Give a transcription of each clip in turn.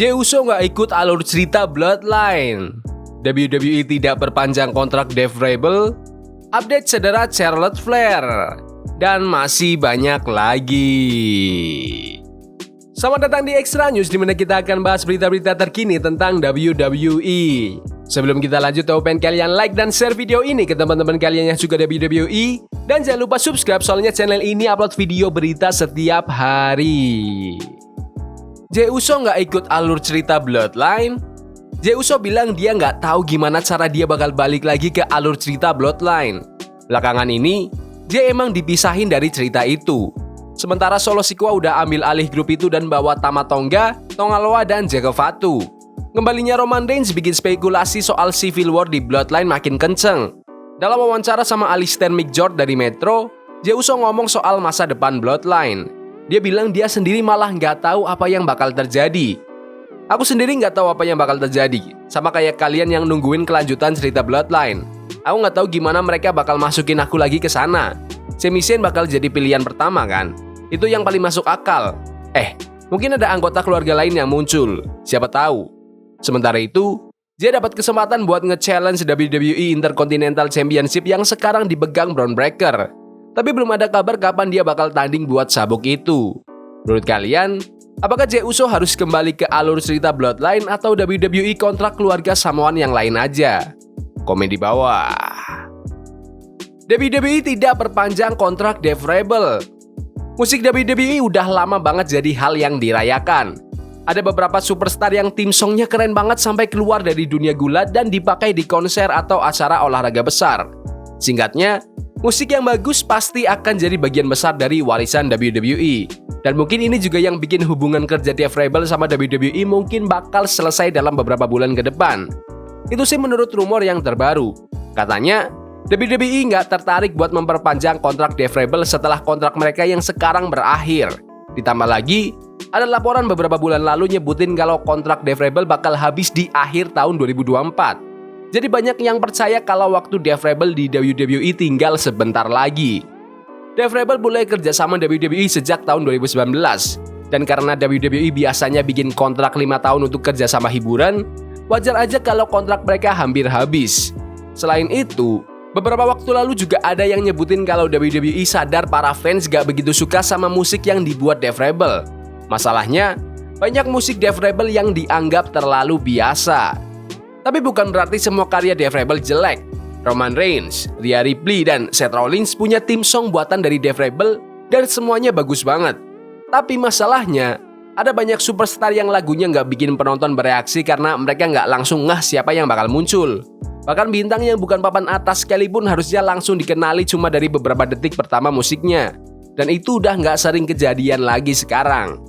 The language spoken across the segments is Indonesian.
Jey Uso nggak ikut alur cerita Bloodline. WWE tidak perpanjang kontrak Dev Rebel. Update cedera Charlotte Flair. Dan masih banyak lagi. Selamat datang di Extra News, di mana kita akan bahas berita-berita terkini tentang WWE. Sebelum kita lanjut, aku pengen kalian like dan share video ini ke teman-teman kalian yang suka WWE. Dan jangan lupa subscribe, soalnya channel ini upload video berita setiap hari. Jey Uso nggak ikut alur cerita Bloodline. Jey Uso bilang dia nggak tahu gimana cara dia bakal balik lagi ke alur cerita Bloodline. Belakangan ini, Jey emang dipisahin dari cerita itu. Sementara Solo Sikoa udah ambil alih grup itu dan bawa Tama Tonga, Tonga Loa, dan Jago Fatu. Kembalinya Roman Reigns bikin spekulasi soal Civil War di Bloodline makin kenceng. Dalam wawancara sama Alistair McJord dari Metro, Jey Uso ngomong soal masa depan Bloodline. Dia bilang dia sendiri malah nggak tahu apa yang bakal terjadi. Aku sendiri nggak tahu apa yang bakal terjadi, sama kayak kalian yang nungguin kelanjutan cerita Bloodline. Aku nggak tahu gimana mereka bakal masukin aku lagi ke sana. Sami Zayn bakal jadi pilihan pertama kan? Itu yang paling masuk akal. Mungkin ada anggota keluarga lain yang muncul, siapa tahu. Sementara itu, dia dapat kesempatan buat nge-challenge WWE Intercontinental Championship yang sekarang dipegang Bron Breakker. Tapi belum ada kabar kapan dia bakal tanding buat sabuk itu. Menurut kalian, apakah Jey Uso harus kembali ke alur cerita Bloodline atau WWE kontrak keluarga Samoan yang lain aja? Komen di bawah. WWE tidak perpanjang kontrak Dev Rebel. Musik WWE udah lama banget jadi hal yang dirayakan. Ada beberapa superstar yang tim songnya keren banget sampai keluar dari dunia gulat dan dipakai di konser atau acara olahraga besar. Singkatnya, musik yang bagus pasti akan jadi bagian besar dari warisan WWE. Dan mungkin ini juga yang bikin hubungan kerja Dev Rebel sama WWE mungkin bakal selesai dalam beberapa bulan ke depan. Itu sih menurut rumor yang terbaru. Katanya, WWE nggak tertarik buat memperpanjang kontrak Dev Rebel setelah kontrak mereka yang sekarang berakhir. Ditambah lagi, ada laporan beberapa bulan lalu nyebutin kalau kontrak Dev Rebel bakal habis di akhir tahun 2024. Jadi banyak yang percaya kalau waktu Dev Rebel di WWE tinggal sebentar lagi. Dev Rebel mulai kerja sama WWE sejak tahun 2019. Dan karena WWE biasanya bikin kontrak 5 tahun untuk kerja sama hiburan, wajar aja kalau kontrak mereka hampir habis. Selain itu, beberapa waktu lalu juga ada yang nyebutin kalau WWE sadar para fans gak begitu suka sama musik yang dibuat Dev Rebel. Masalahnya, banyak musik Dev Rebel yang dianggap terlalu biasa. Tapi bukan berarti semua karya Dev Rebel jelek. Roman Reigns, Rhea Ripley, dan Seth Rollins punya tim song buatan dari Dev Rebel dan semuanya bagus banget. Tapi masalahnya, ada banyak superstar yang lagunya nggak bikin penonton bereaksi karena mereka nggak langsung ngeh siapa yang bakal muncul. Bahkan bintang yang bukan papan atas sekalipun harusnya langsung dikenali cuma dari beberapa detik pertama musiknya. Dan itu udah nggak sering kejadian lagi sekarang.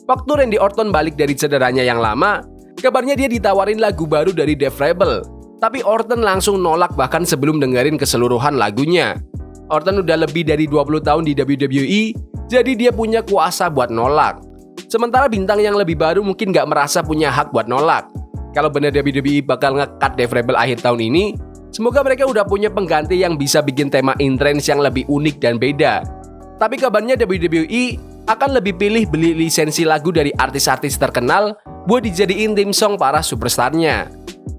Waktu Randy Orton balik dari cederanya yang lama, kabarnya dia ditawarin lagu baru dari Dev Rebel. Tapi Orton langsung nolak bahkan sebelum dengerin keseluruhan lagunya. Orton udah lebih dari 20 tahun di WWE, jadi dia punya kuasa buat nolak. Sementara bintang yang lebih baru mungkin nggak merasa punya hak buat nolak. Kalau bener WWE bakal nge-cut Dev Rebel akhir tahun ini, semoga mereka udah punya pengganti yang bisa bikin tema in-trance yang lebih unik dan beda. Tapi kabarnya WWE akan lebih pilih beli lisensi lagu dari artis-artis terkenal buat dijadiin theme song para superstarnya.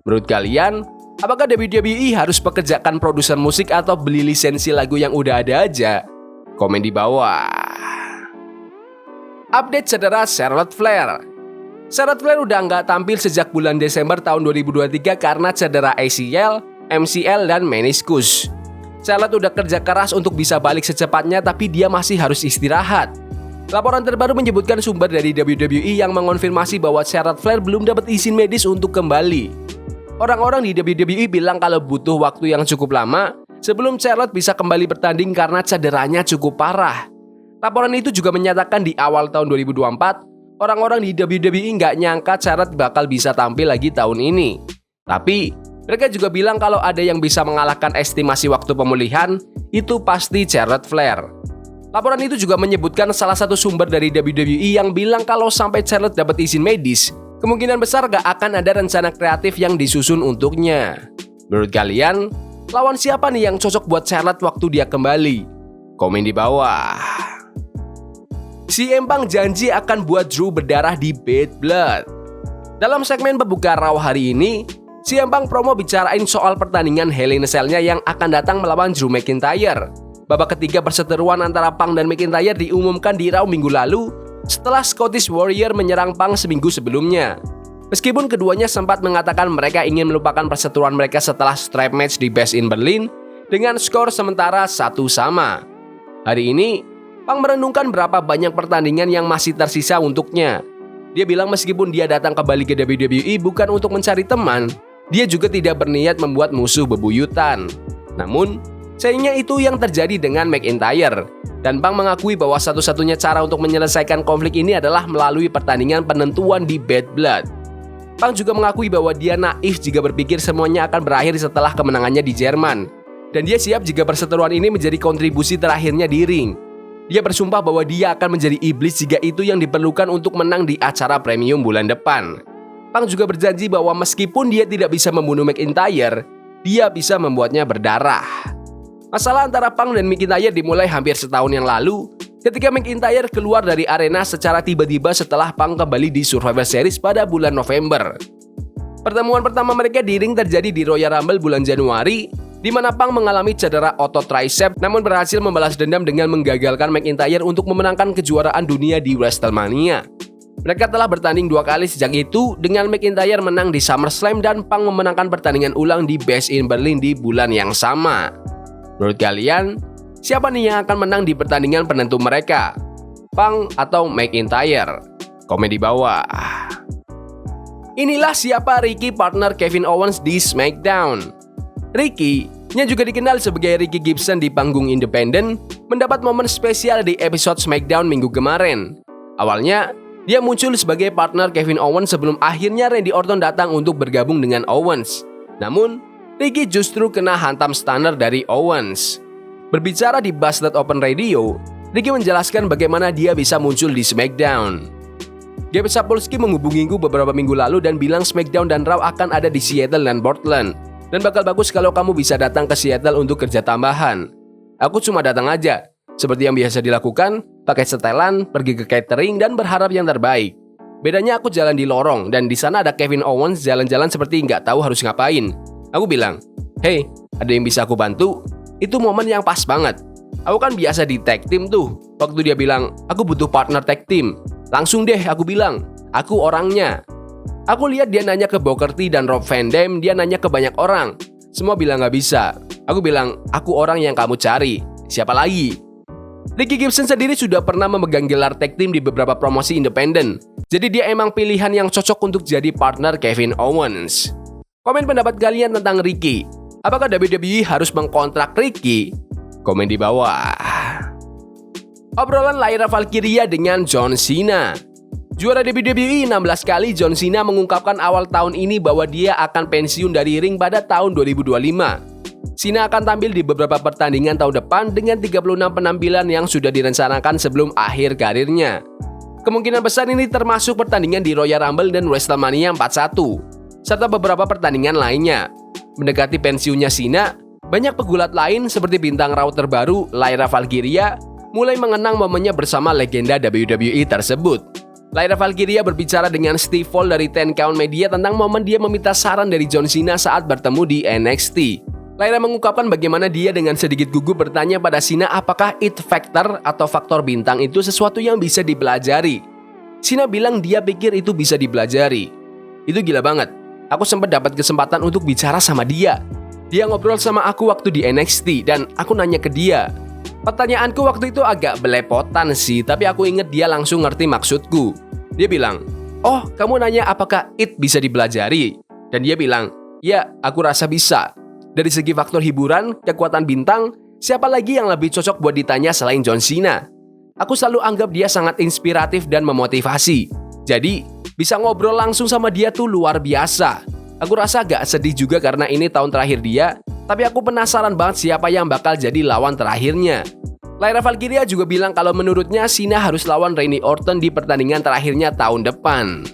Menurut kalian, apakah WWE harus pekerjakan produser musik atau beli lisensi lagu yang udah ada aja? Komen di bawah. Update cedera Charlotte Flair. Charlotte Flair udah nggak tampil sejak bulan Desember tahun 2023 karena cedera ACL, MCL, dan meniskus. Charlotte udah kerja keras untuk bisa balik secepatnya, tapi dia masih harus istirahat. Laporan terbaru menyebutkan sumber dari WWE yang mengonfirmasi bahwa Charlotte Flair belum dapat izin medis untuk kembali. Orang-orang di WWE bilang kalau butuh waktu yang cukup lama sebelum Charlotte bisa kembali bertanding karena cederanya cukup parah. Laporan itu juga menyatakan di awal tahun 2024, orang-orang di WWE nggak nyangka Charlotte bakal bisa tampil lagi tahun ini. Tapi, mereka juga bilang kalau ada yang bisa mengalahkan estimasi waktu pemulihan, itu pasti Charlotte Flair. Laporan itu juga menyebutkan salah satu sumber dari WWE yang bilang kalau sampai Charlotte dapat izin medis, kemungkinan besar gak akan ada rencana kreatif yang disusun untuknya. Menurut kalian, lawan siapa nih yang cocok buat Charlotte waktu dia kembali? Komen di bawah. CM Punk janji akan buat Drew berdarah di Bad Blood. Dalam segmen pembuka Raw hari ini, CM Punk promo bicarain soal pertandingan Hell in a Cell-nya yang akan datang melawan Drew McIntyre. Babak ketiga perseteruan antara Punk dan McIntyre diumumkan di Raw minggu lalu setelah Scottish Warrior menyerang Punk seminggu sebelumnya. Meskipun keduanya sempat mengatakan mereka ingin melupakan perseteruan mereka setelah strap match di Bash in Berlin dengan skor sementara 1-1. Hari ini, Punk merenungkan berapa banyak pertandingan yang masih tersisa untuknya. Dia bilang meskipun dia datang kembali ke WWE bukan untuk mencari teman, dia juga tidak berniat membuat musuh bebuyutan. Namun, sayangnya itu yang terjadi dengan McIntyre. Dan Punk mengakui bahwa satu-satunya cara untuk menyelesaikan konflik ini adalah melalui pertandingan penentuan di Bad Blood. Punk juga mengakui bahwa dia naif jika berpikir semuanya akan berakhir setelah kemenangannya di Jerman. Dan dia siap jika perseteruan ini menjadi kontribusi terakhirnya di ring. Dia bersumpah bahwa dia akan menjadi iblis jika itu yang diperlukan untuk menang di acara premium bulan depan. Punk juga berjanji bahwa meskipun dia tidak bisa membunuh McIntyre, dia bisa membuatnya berdarah. Masalah antara Punk dan McIntyre dimulai hampir setahun yang lalu ketika McIntyre keluar dari arena secara tiba-tiba setelah Punk kembali di Survivor Series pada bulan November. Pertemuan pertama mereka di ring terjadi di Royal Rumble bulan Januari, di mana Punk mengalami cedera otot tricep namun berhasil membalas dendam dengan menggagalkan McIntyre untuk memenangkan kejuaraan dunia di WrestleMania. Mereka telah bertanding 2 kali sejak itu dengan McIntyre menang di SummerSlam dan Punk memenangkan pertandingan ulang di Bash in Berlin di bulan yang sama. Menurut kalian, siapa nih yang akan menang di pertandingan penentu mereka? Punk atau McIntyre? Komen di bawah. Inilah siapa Ricky partner Kevin Owens di SmackDown. Ricky, yang juga dikenal sebagai Ricky Gibson di panggung independen, mendapat momen spesial di episode SmackDown minggu kemarin. Awalnya, dia muncul sebagai partner Kevin Owens sebelum akhirnya Randy Orton datang untuk bergabung dengan Owens. Namun, Ricky justru kena hantam stunner dari Owens. Berbicara di Busted Open Radio, Ricky menjelaskan bagaimana dia bisa muncul di SmackDown. Gabe Sapolsky menghubungiku beberapa minggu lalu dan bilang SmackDown dan Raw akan ada di Seattle dan Portland. Dan bakal bagus kalau kamu bisa datang ke Seattle untuk kerja tambahan. Aku cuma datang aja, seperti yang biasa dilakukan, pakai setelan, pergi ke catering, dan berharap yang terbaik. Bedanya aku jalan di lorong, dan di sana ada Kevin Owens jalan-jalan seperti nggak tahu harus ngapain. Aku bilang, hey, ada yang bisa aku bantu? Itu momen yang pas banget. Aku kan biasa di tag team tuh. Waktu dia bilang, aku butuh partner tag team. Langsung deh aku bilang, aku orangnya. Aku lihat dia nanya ke Booker T dan Rob Van Dam, dia nanya ke banyak orang. Semua bilang gak bisa. Aku bilang, aku orang yang kamu cari. Siapa lagi? Ricky Gibson sendiri sudah pernah memegang gelar tag team di beberapa promosi independen. Jadi dia emang pilihan yang cocok untuk jadi partner Kevin Owens. Komen pendapat kalian tentang Ricky. Apakah WWE harus mengkontrak Ricky? Komen di bawah. Obrolan Lyra Valkyria dengan John Cena. Juara WWE 16 kali, John Cena mengungkapkan awal tahun ini bahwa dia akan pensiun dari ring pada tahun 2025. Cena akan tampil di beberapa pertandingan tahun depan dengan 36 penampilan yang sudah direncanakan sebelum akhir karirnya. Kemungkinan besar ini termasuk pertandingan di Royal Rumble dan WrestleMania 41, serta beberapa pertandingan lainnya. Mendekati pensiunnya Cena, banyak pegulat lain seperti bintang Raw terbaru Lyra Valkyria mulai mengenang momennya bersama legenda WWE tersebut. Lyra Valkyria berbicara dengan Steve Fall dari 10 Count Media tentang momen dia meminta saran dari John Cena saat bertemu di NXT. Lyra mengungkapkan bagaimana dia dengan sedikit gugup bertanya pada Cena apakah it factor atau faktor bintang itu sesuatu yang bisa dipelajari. Cena bilang dia pikir itu bisa dipelajari. Itu gila banget. Aku sempat dapat kesempatan untuk bicara sama dia. Dia ngobrol sama aku waktu di NXT dan aku nanya ke dia. Pertanyaanku waktu itu agak belepotan sih, tapi aku inget dia langsung ngerti maksudku. Dia bilang, oh kamu nanya apakah it bisa dipelajari? Dan dia bilang, ya aku rasa bisa. Dari segi faktor hiburan, kekuatan bintang, siapa lagi yang lebih cocok buat ditanya selain John Cena? Aku selalu anggap dia sangat inspiratif dan memotivasi. Jadi, bisa ngobrol langsung sama dia tuh luar biasa. Aku rasa agak sedih juga karena ini tahun terakhir dia, tapi aku penasaran banget siapa yang bakal jadi lawan terakhirnya. Lyra Valkyria juga bilang kalau menurutnya Cena harus lawan Randy Orton di pertandingan terakhirnya tahun depan.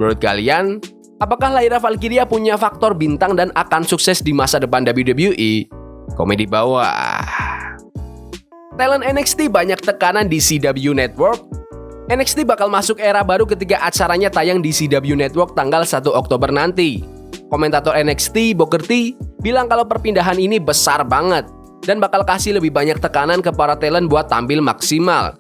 Menurut kalian, apakah Lyra Valkyria punya faktor bintang dan akan sukses di masa depan WWE? Komen di bawah. Talent NXT banyak tekanan di CW Network. NXT bakal masuk era baru ketika acaranya tayang di CW Network tanggal 1 Oktober nanti. Komentator NXT, Booker T, bilang kalau perpindahan ini besar banget dan bakal kasih lebih banyak tekanan ke para talent buat tampil maksimal.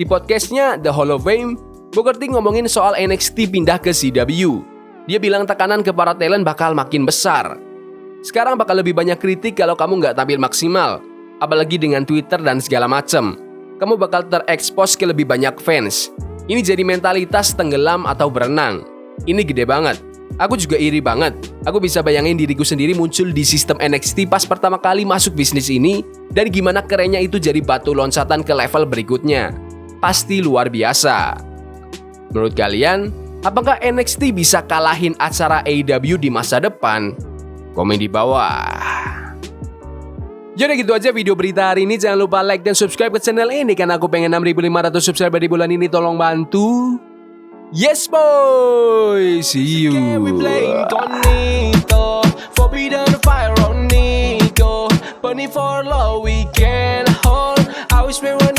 Di podcastnya The Hall of Fame, Booker T ngomongin soal NXT pindah ke CW. Dia bilang tekanan ke para talent bakal makin besar. Sekarang bakal lebih banyak kritik kalau kamu nggak tampil maksimal, apalagi dengan Twitter dan segala macem. Kamu bakal terekspos ke lebih banyak fans. Ini jadi mentalitas tenggelam atau berenang. Ini gede banget. Aku juga iri banget. Aku bisa bayangin diriku sendiri muncul di sistem NXT pas pertama kali masuk bisnis ini, dan gimana kerennya itu jadi batu loncatan ke level berikutnya. Pasti luar biasa. Menurut kalian, apakah NXT bisa kalahin acara AEW di masa depan? Komen di bawah. Jadi gitu aja video berita hari ini. Jangan lupa like dan subscribe ke channel ini karena aku pengen 6.500 subscriber di bulan ini. Tolong bantu. Yes boy. See you. Burning for love we can hold. I wish we were